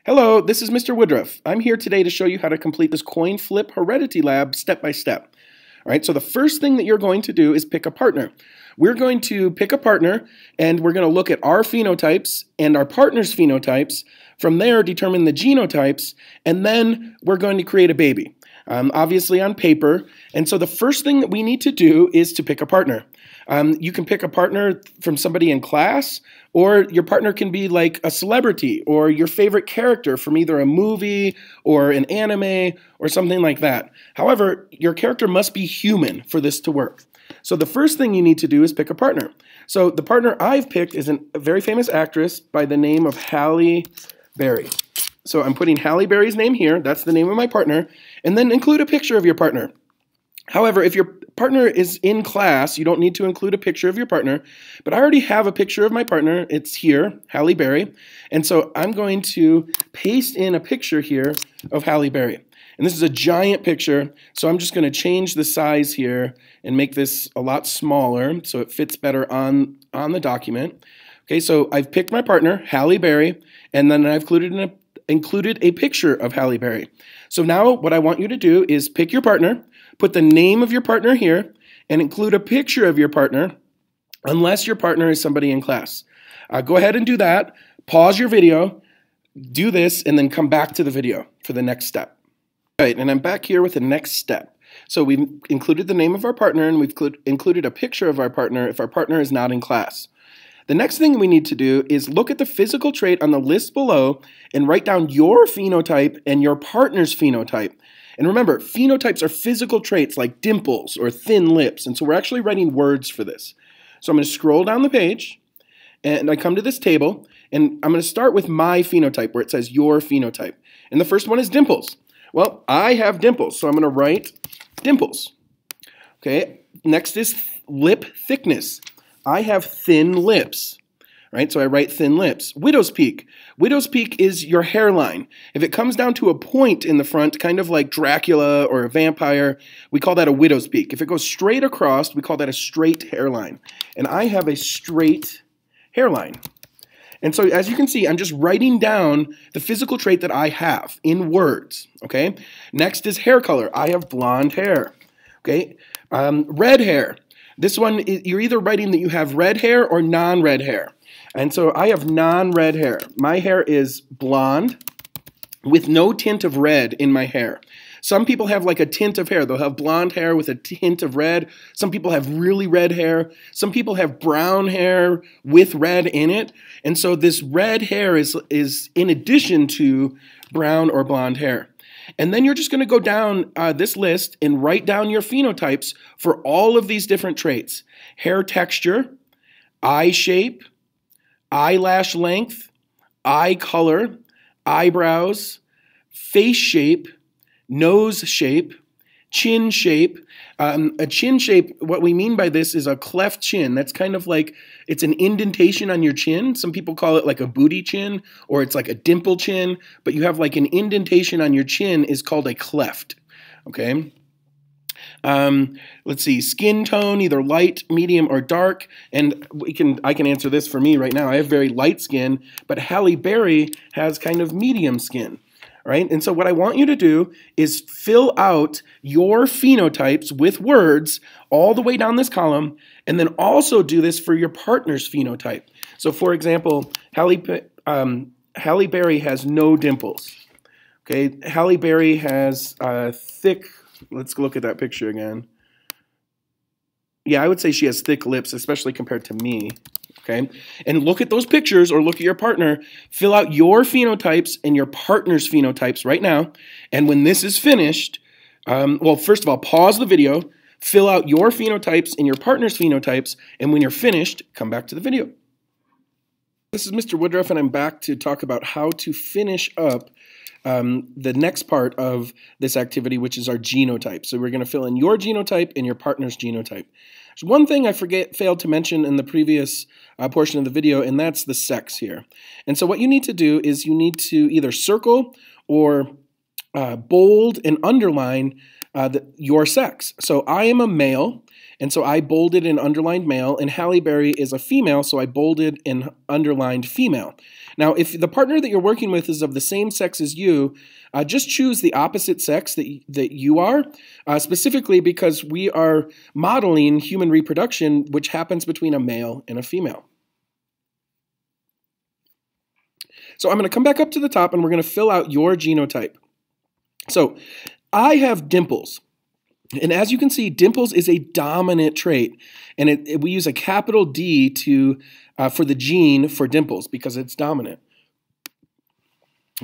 Hello, this is Mr. Woodruff. I'm here today to show you how to complete this coin flip heredity lab step by step. All right, so the first thing that you're going to do is pick a partner. We're going to pick a partner and we're going to look at our phenotypes and our partner's phenotypes. From there, determine the genotypes, and then we're going to create a baby, obviously on paper. And so the first thing that we need to do is to pick a partner. You can pick a partner from somebody in class, or your partner can be like a celebrity or your favorite character from either a movie or an anime or something like that. Hahowever, your character must be human for this to work. So the first thing you need to do is pick a partner. So the partner I've picked is a very famous actress by the name of Halle Berry. So I'm putting Halle Berry's name here. That's the name of my partner. And then include a picture of your partner. However, if your partner is in class, you don't need to include a picture of your partner. But I already have a picture of my partner. It's here, Halle Berry. And so I'm going to paste in a picture here of Halle Berry. And this is a giant picture, so I'm just going to change the size here and make this a lot smaller so it fits better on the document. Okay, so I've picked my partner, Halle Berry, and then I've included a picture of Halle Berry. So now what I want you to do is pick your partner, put the name of your partner here, and include a picture of your partner, unless your partner is somebody in class. Go ahead and do that. Pause your video, do this, and then come back to the video for the next step. All right, and I'm back here with the next step. So we've included the name of our partner, and we've included a picture of our partner if our partner is not in class. The next thing we need to do is look at the physical trait on the list below and write down your phenotype and your partner's phenotype. And remember, phenotypes are physical traits like dimples or thin lips, and so we're actually writing words for this. So I'm going to scroll down the page, and I come to this table, and I'm going to start with my phenotype where it says your phenotype. And the first one is dimples. Well, I have dimples, so I'm going to write dimples. Okay, next is lip thickness. I have thin lips, right? So I write thin lips. Widow's peak. Widow's peak is your hairline. If it comes down to a point in the front, kind of like Dracula or a vampire, we call that a widow's peak. If it goes straight across, we call that a straight hairline. And I have a straight hairline. And so as you can see, I'm just writing down the physical trait that I have in words, okay? Next is hair color. I have blonde hair, okay? Red hair. This one, you're either writing that you have red hair or non-red hair. And so I have non-red hair. My hair is blonde with no tint of red in my hair. Some people have like a tint of hair. They'll have blonde hair with a hint of red. Some people have really red hair. Some people have brown hair with red in it. And so this red hair is in addition to brown or blonde hair. And then you're just going to go down this list and write down your phenotypes for all of these different traits. Hair texture, eye shape, eyelash length, eye color, eyebrows, face shape, nose shape, chin shape. A chin shape, what we mean by this is a cleft chin. That's kind of like, it's an indentation on your chin. Some people call it like a booty chin, or it's like a dimple chin, but you have like an indentation on your chin is called a cleft, okay? Let's see, skin tone, either light, medium, or dark, and I can answer this for me right now. I have very light skin, but Halle Berry has kind of medium skin. Right? And so what I want you to do is fill out your phenotypes with words all the way down this column, and then also do this for your partner's phenotype. So for example, Halle Berry has no dimples. Okay, Halle Berry has thick, let's look at that picture again. Yeah, I would say she has thick lips, especially compared to me. Okay, and look at those pictures or look at your partner. Fill out your phenotypes and your partner's phenotypes right now. And when this is finished, well, first of all, pause the video, fill out your phenotypes and your partner's phenotypes, and when you're finished, come back to the video. This is Mr. Woodruff, and I'm back to talk about how to finish up the next part of this activity, which is our genotype. So we're going to fill in your genotype and your partner's genotype. There's one thing I failed to mention in the previous portion of the video, and that's the sex here. And so what you need to do is you need to either circle or bold and underline your sex. So I am a male, and so I bolded and underlined male, and Halle Berry is a female, so I bolded and underlined female. Now, if the partner that you're working with is of the same sex as you, just choose the opposite sex that you are, specifically because we are modeling human reproduction, which happens between a male and a female. So I'm going to come back up to the top, and we're going to fill out your genotype. So I have dimples. And as you can see, dimples is a dominant trait. And we use a capital D for the gene for dimples because it's dominant.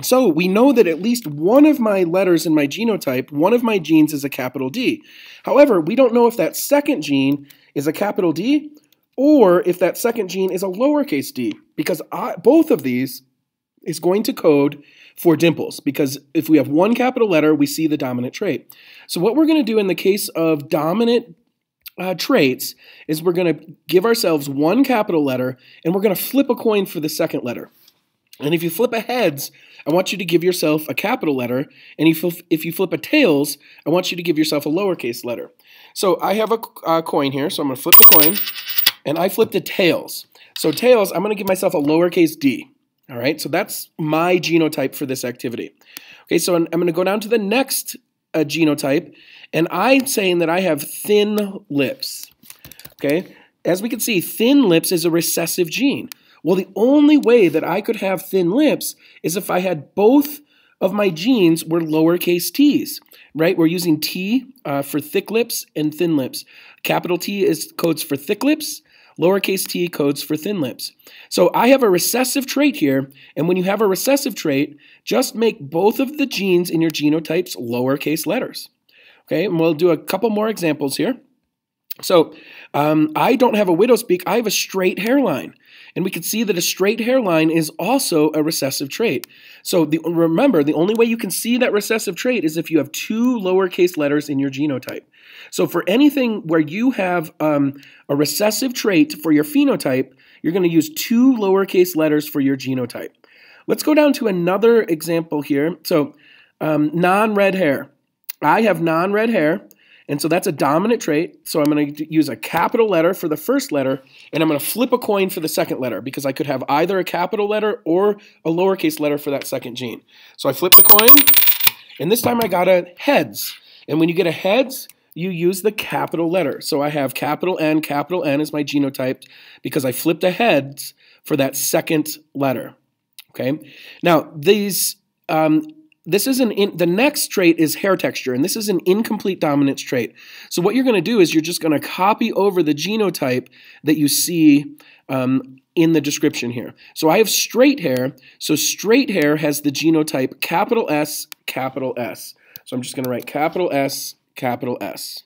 So we know that at least one of my letters in my genotype, one of my genes is a capital D. However, we don't know if that second gene is a capital D or if that second gene is a lowercase d, because both of these is going to code for dimples, because if we have one capital letter, we see the dominant trait. So what we're going to do in the case of dominant traits is we're going to give ourselves one capital letter, and we're going to flip a coin for the second letter. And if you flip a heads, I want you to give yourself a capital letter, and if you flip a tails, I want you to give yourself a lowercase letter. So I have a coin here, so I'm going to flip the coin, and I flipped a tails. So tails, I'm going to give myself a lowercase d. All right, so that's my genotype for this activity. Okay, so I'm going to go down to the next genotype, and I'm saying that I have thin lips. Okay, as we can see, thin lips is a recessive gene. Well, the only way that I could have thin lips is if I had both of my genes were lowercase t's, right? We're using T for thick lips and thin lips. Capital T codes for thick lips. Lowercase t codes for thin lips. So I have a recessive trait here, and when you have a recessive trait, just make both of the genes in your genotypes lowercase letters. Okay, and we'll do a couple more examples here. So I don't have a widow's peak, I have a straight hairline. And we can see that a straight hairline is also a recessive trait. So remember, the only way you can see that recessive trait is if you have two lowercase letters in your genotype. So for anything where you have a recessive trait for your phenotype, you're going to use two lowercase letters for your genotype. Let's go down to another example here. So non-red hair. I have non-red hair. And so that's a dominant trait, so I'm going to use a capital letter for the first letter, and I'm going to flip a coin for the second letter, because I could have either a capital letter or a lowercase letter for that second gene. So I flip the coin, and this time I got a heads. And when you get a heads, you use the capital letter. So I have capital N is my genotype, because I flipped a heads for that second letter. Okay. Now, the next trait is hair texture, and this is an incomplete dominance trait. So what you're going to do is you're just going to copy over the genotype that you see in the description here. So I have straight hair, so straight hair has the genotype capital S, capital S. So I'm just going to write capital S, capital S.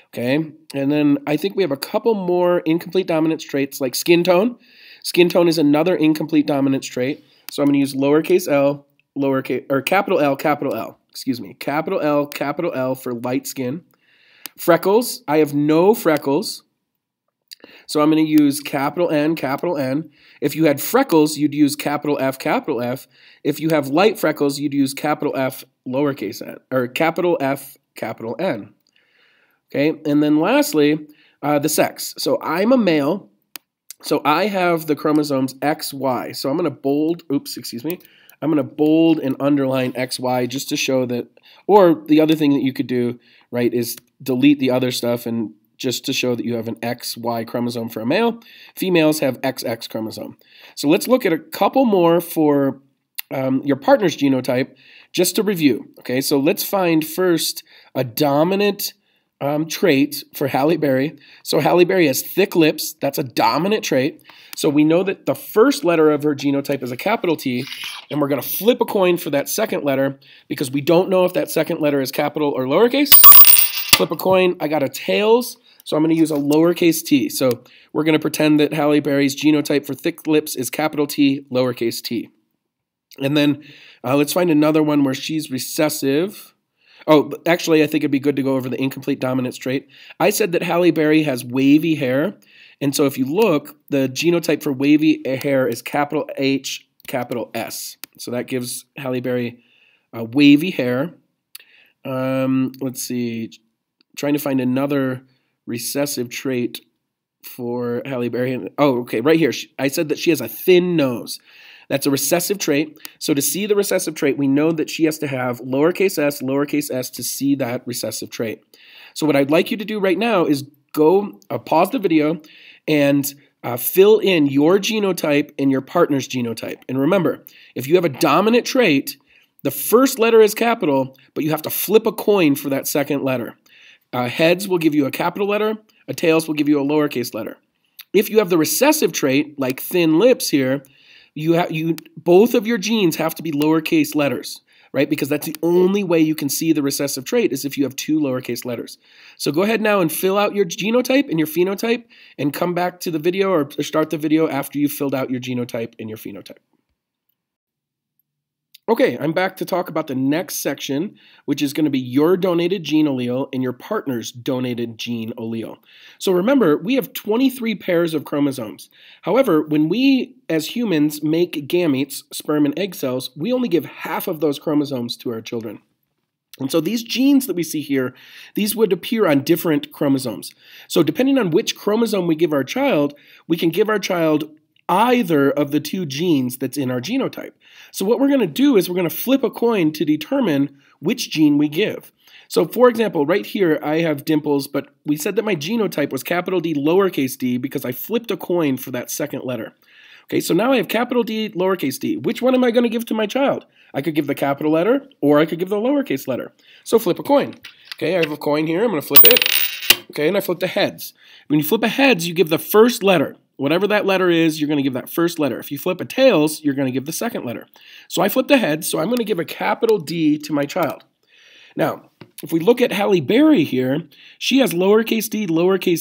Okay, and then I think we have a couple more incomplete dominance traits like skin tone. Skin tone is another incomplete dominance trait. So I'm going to use lowercase l, capital L, excuse me, capital L for light skin. Freckles, I have no freckles, so I'm going to use capital N. If you had freckles, you'd use capital F. If you have light freckles, you'd use capital F, lowercase n, or capital F, capital N. Okay, and then lastly, the sex. So I'm a male, so I have the chromosomes XY. So I'm going to bold, I'm going to bold and underline XY just to show that, or the other thing that you could do, right, is delete the other stuff and just to show that you have an XY chromosome for a male. Females have XX chromosome. So let's look at a couple more for your partner's genotype just to review. Okay, so let's find first a dominant trait for Halle Berry. So Halle Berry has thick lips. That's a dominant trait. So we know that the first letter of her genotype is a capital T, and we're going to flip a coin for that second letter because we don't know if that second letter is capital or lowercase. Flip a coin. I got a tails, so I'm going to use a lowercase t. So we're going to pretend that Halle Berry's genotype for thick lips is capital T, lowercase t. And then let's find another one where she's recessive. Oh, actually, I think it'd be good to go over the incomplete dominance trait. I said that Halle Berry has wavy hair. And so if you look, the genotype for wavy hair is capital H, capital S. So that gives Halle Berry wavy hair. Let's see. Trying to find another recessive trait for Halle Berry. Oh, okay, right here. I said that she has a thin nose. That's a recessive trait. So to see the recessive trait, we know that she has to have lowercase s to see that recessive trait. So what I'd like you to do right now is go pause the video and fill in your genotype and your partner's genotype. And remember, if you have a dominant trait, the first letter is capital, but you have to flip a coin for that second letter. Heads will give you a capital letter. A tails will give you a lowercase letter. If you have the recessive trait, like thin lips here, both of your genes have to be lowercase letters, right? Because that's the only way you can see the recessive trait is if you have two lowercase letters. So go ahead now and fill out your genotype and your phenotype and come back to the video or start the video after you've filled out your genotype and your phenotype. Okay, I'm back to talk about the next section, which is going to be your donated gene allele and your partner's donated gene allele. So remember, we have 23 pairs of chromosomes. However, when we, as humans, make gametes, sperm and egg cells, we only give half of those chromosomes to our children. And so these genes that we see here, these would appear on different chromosomes. So depending on which chromosome we give our child, we can give our child either of the two genes that's in our genotype. So what we're going to do is we're going to flip a coin to determine which gene we give. So for example, right here I have dimples, but we said that my genotype was capital D, lowercase d because I flipped a coin for that second letter. Okay, so now I have capital D, lowercase d. Which one am I going to give to my child? I could give the capital letter or I could give the lowercase letter. So flip a coin. Okay, I have a coin here. I'm going to flip it. Okay, and I flip the heads. When you flip a heads, you give the first letter. Whatever that letter is, you're going to give that first letter. If you flip a tails, you're going to give the second letter. So I flipped a heads, so I'm going to give a capital D to my child. Now, if we look at Halle Berry here, she has lowercase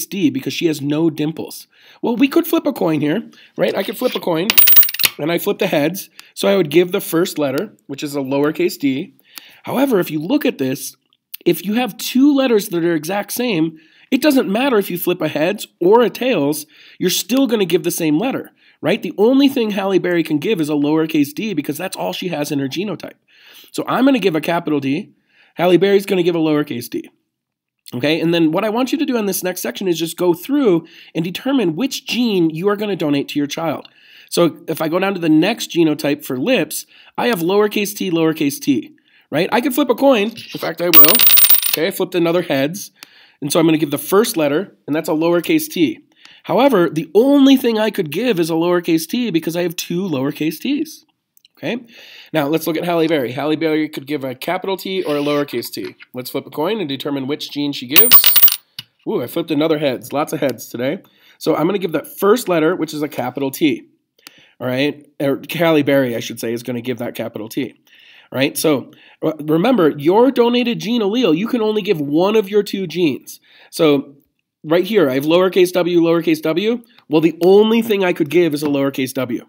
d because she has no dimples. Well, we could flip a coin here, right? I could flip a coin, and I flip the heads, so I would give the first letter, which is a lowercase d. However, if you look at this, if you have two letters that are exact same, it doesn't matter if you flip a heads or a tails, you're still going to give the same letter, right? The only thing Halle Berry can give is a lowercase d because that's all she has in her genotype. So I'm going to give a capital D. Halle Berry's going to give a lowercase d. Okay, and then what I want you to do in this next section is just go through and determine which gene you are going to donate to your child. So if I go down to the next genotype for lips, I have lowercase t, right? I could flip a coin. In fact, I will. Okay, I flipped another heads. And so I'm going to give the first letter, and that's a lowercase t. However, the only thing I could give is a lowercase t because I have two lowercase t's. Okay? Now, let's look at Halle Berry. Halle Berry could give a capital T or a lowercase t. Let's flip a coin and determine which gene she gives. Ooh, I flipped another heads. Lots of heads today. So I'm going to give that first letter, which is a capital T. All right? Or Halle Berry, I should say, is going to give that capital T. Right? So remember, your donated gene allele, you can only give one of your two genes. So right here, I have lowercase w. Well, the only thing I could give is a lowercase w.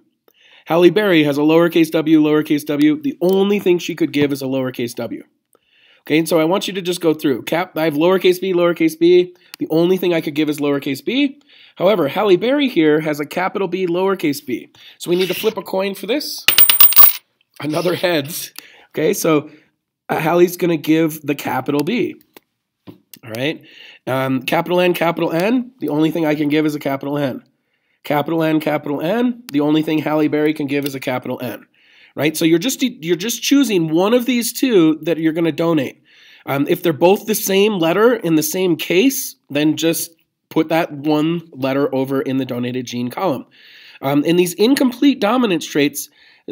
Halle Berry has a lowercase w. The only thing she could give is a lowercase w. Okay, and so I want you to just go through. I have lowercase b. The only thing I could give is lowercase b. However, Halle Berry here has a capital B, lowercase b. So we need to flip a coin for this. Another heads. Okay, so Halle's going to give the capital B. All right, capital N, the only thing I can give is a capital N. Capital N, the only thing Halle Berry can give is a capital N. Right, so you're just choosing one of these two that you're going to donate. If they're both the same letter in the same case, then just put that one letter over in the donated gene column. In these incomplete dominance traits,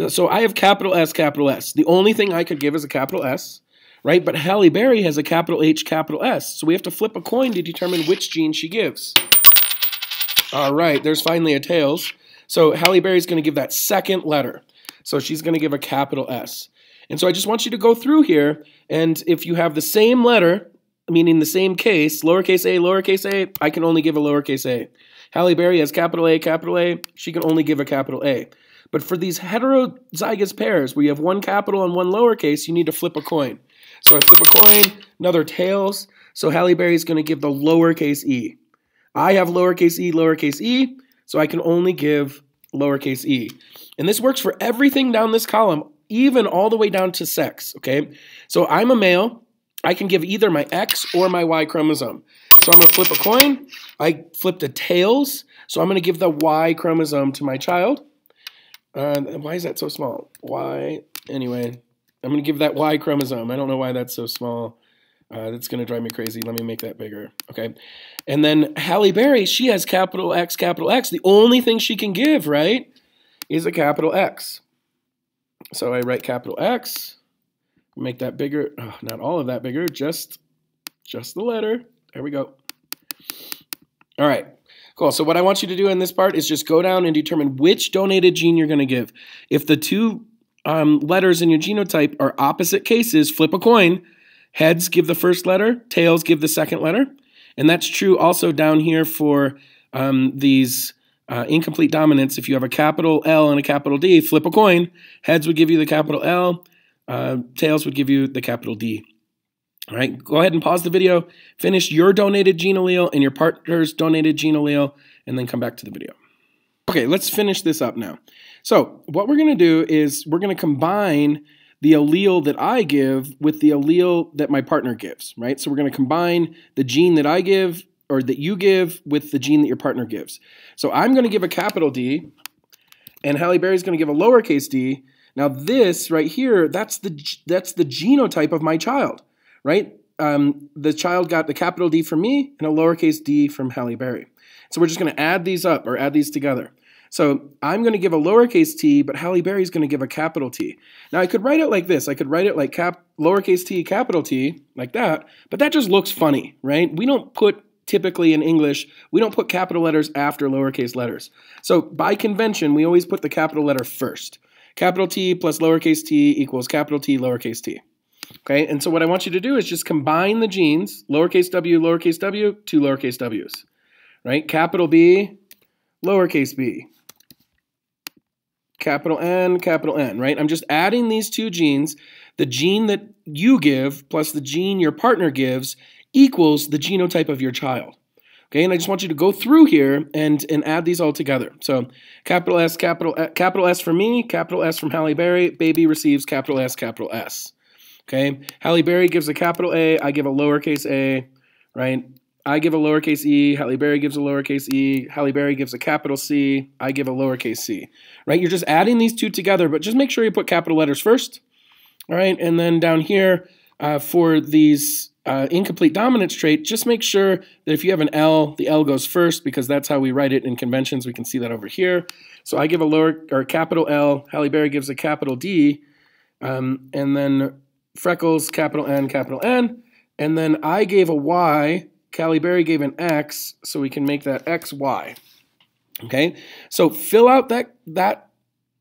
so I have capital S. The only thing I could give is a capital S, right? But Halle Berry has a capital H, capital S. So we have to flip a coin to determine which gene she gives. All right, there's finally a tails. So Halle Berry's going to give that second letter. So she's going to give a capital S. And so I just want you to go through here, and if you have the same letter, meaning the same case, lowercase a, I can only give a lowercase a. Halle Berry has capital A, she can only give a capital A. But for these heterozygous pairs where you have one capital and one lowercase, you need to flip a coin. So I flip a coin, another tails. So Halle Berry's going to give the lowercase e. I have lowercase e, so I can only give lowercase e. And this works for everything down this column, even all the way down to sex, okay? So I'm a male. I can give either my X or my Y chromosome. So I'm going to flip a coin. I flipped a tails, so I'm going to give the Y chromosome to my child. Why is that so small? Y, anyway, I'm going to give that Y chromosome. I don't know why that's so small. That's going to drive me crazy. Let me make that bigger. Okay. And then Halle Berry, she has capital X, capital X. The only thing she can give, right, is a capital X. So I write capital X, make that bigger. Oh, not all of that bigger, just the letter. There we go. All right, cool. So what I want you to do in this part is just go down and determine which donated gene you're going to give. If the two letters in your genotype are opposite cases, flip a coin. Heads give the first letter, tails give the second letter. And that's true also down here for these incomplete dominants. If you have a capital L and a capital D, flip a coin. Heads would give you the capital L, tails would give you the capital D. All right, go ahead and pause the video, finish your donated gene allele and your partner's donated gene allele, and then come back to the video. Okay, let's finish this up now. So what we're going to do is we're going to combine the allele that I give with the allele that my partner gives, right? So we're going to combine the gene that I give or that you give with the gene that your partner gives. So I'm going to give a capital D, and Halle Berry's going to give a lowercase d. Now this right here, that's the genotype of my child, right? The child got the capital D from me and a lowercase d from Halle Berry. So we're just going to add these up or add these together. So I'm going to give a lowercase t, but Halle Berry's going to give a capital T. Now I could write it like this. I could write it like lowercase t, capital T, like that, but that just looks funny, right? We don't put, typically in English, we don't put capital letters after lowercase letters. So by convention, we always put the capital letter first. Capital T plus lowercase t equals capital T, lowercase t. Okay, and so what I want you to do is just combine the genes, lowercase w, two lowercase w's, right? Capital B, lowercase b. Capital N, right? I'm just adding these two genes. The gene that you give plus the gene your partner gives equals the genotype of your child. Okay, and I just want you to go through here and add these all together. So capital S for me, capital S from Halle Berry, baby receives capital S. Okay, Halle Berry gives a capital A, I give a lowercase a, right? I give a lowercase e, Halle Berry gives a lowercase e, Halle Berry gives a capital C, I give a lowercase c, right? You're just adding these two together, but just make sure you put capital letters first, all right? And then down here for these incomplete dominance trait, just make sure that if you have an L, the L goes first because that's how we write it in conventions. We can see that over here. So I give a capital L, Halle Berry gives a capital D, and then Freckles, capital N, and then I gave a Y, Halle Berry gave an X, so we can make that XY. Okay, so fill out that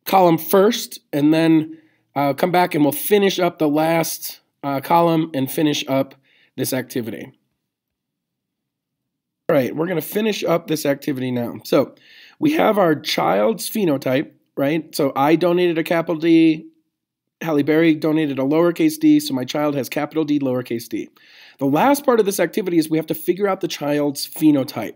column first, and then come back and we'll finish up the last column and finish up this activity. All right, we're going to finish up this activity now. So we have our child's phenotype, right? So I donated a capital D, Halle Berry donated a lowercase d, so my child has capital D, lowercase d. The last part of this activity is we have to figure out the child's phenotype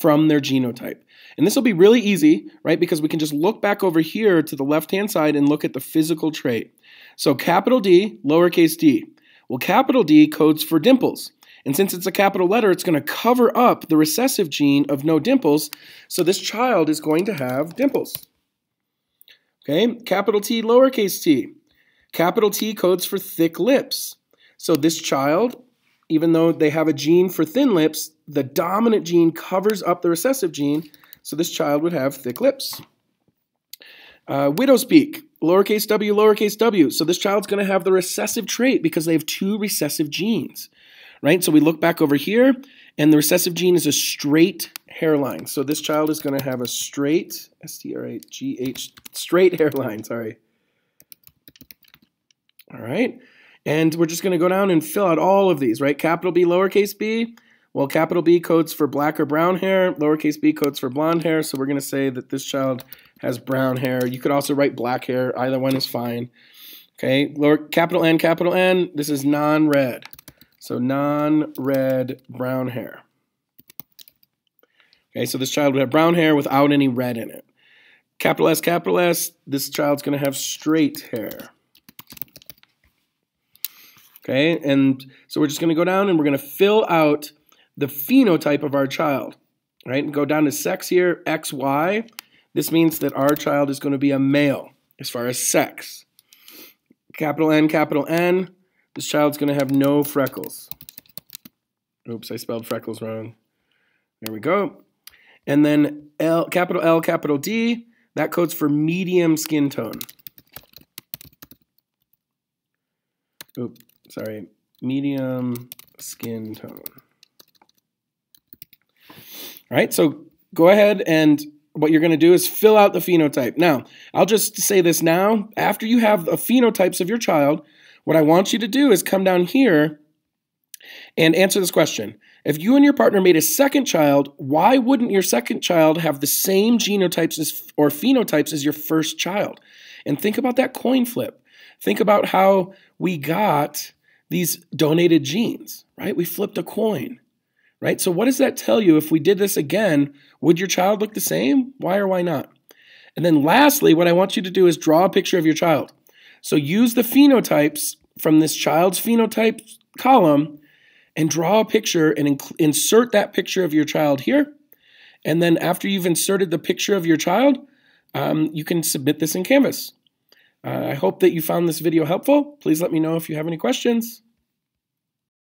from their genotype. And this will be really easy, right, because we can just look back over here to the left-hand side and look at the physical trait. So capital D, lowercase d. Well, capital D codes for dimples. And since it's a capital letter, it's going to cover up the recessive gene of no dimples, so this child is going to have dimples. Okay, capital T, lowercase t. Capital T codes for thick lips. So this child, even though they have a gene for thin lips, the dominant gene covers up the recessive gene, so this child would have thick lips. Widow's peak, lowercase w, so this child's going to have the recessive trait because they have two recessive genes, right? So we look back over here, and the recessive gene is a straight hairline. So this child is going to have a straight, S-T-R-A-G-H, straight hairline, sorry. All right, and we're just going to go down and fill out all of these, right? Capital B, lowercase b. Well, capital B codes for black or brown hair. Lowercase b codes for blonde hair. So we're going to say that this child has brown hair. You could also write black hair. Either one is fine. Okay, capital N. This is non-red. So non-red brown hair. Okay, so this child would have brown hair without any red in it. Capital S. This child's going to have straight hair. Okay, and so we're just going to go down and we're going to fill out the phenotype of our child, right? And go down to sex here, XY. This means that our child is going to be a male as far as sex. Capital N, this child's going to have no freckles. Oops, I spelled freckles wrong. There we go. And then L, capital D, that codes for medium skin tone. Oops, sorry, medium skin tone. All right, so go ahead and what you're going to do is fill out the phenotype. Now, I'll just say this now. After you have the phenotypes of your child, what I want you to do is come down here and answer this question. If you and your partner made a second child, why wouldn't your second child have the same genotypes or phenotypes as your first child? And think about that coin flip. Think about how we got these donated genes, right? We flipped a coin, right? So what does that tell you? If we did this again, would your child look the same? Why or why not? And then lastly, what I want you to do is draw a picture of your child. So use the phenotypes from this child's phenotype column and draw a picture and insert that picture of your child here. And then after you've inserted the picture of your child, you can submit this in Canvas. I hope that you found this video helpful. Please let me know if you have any questions.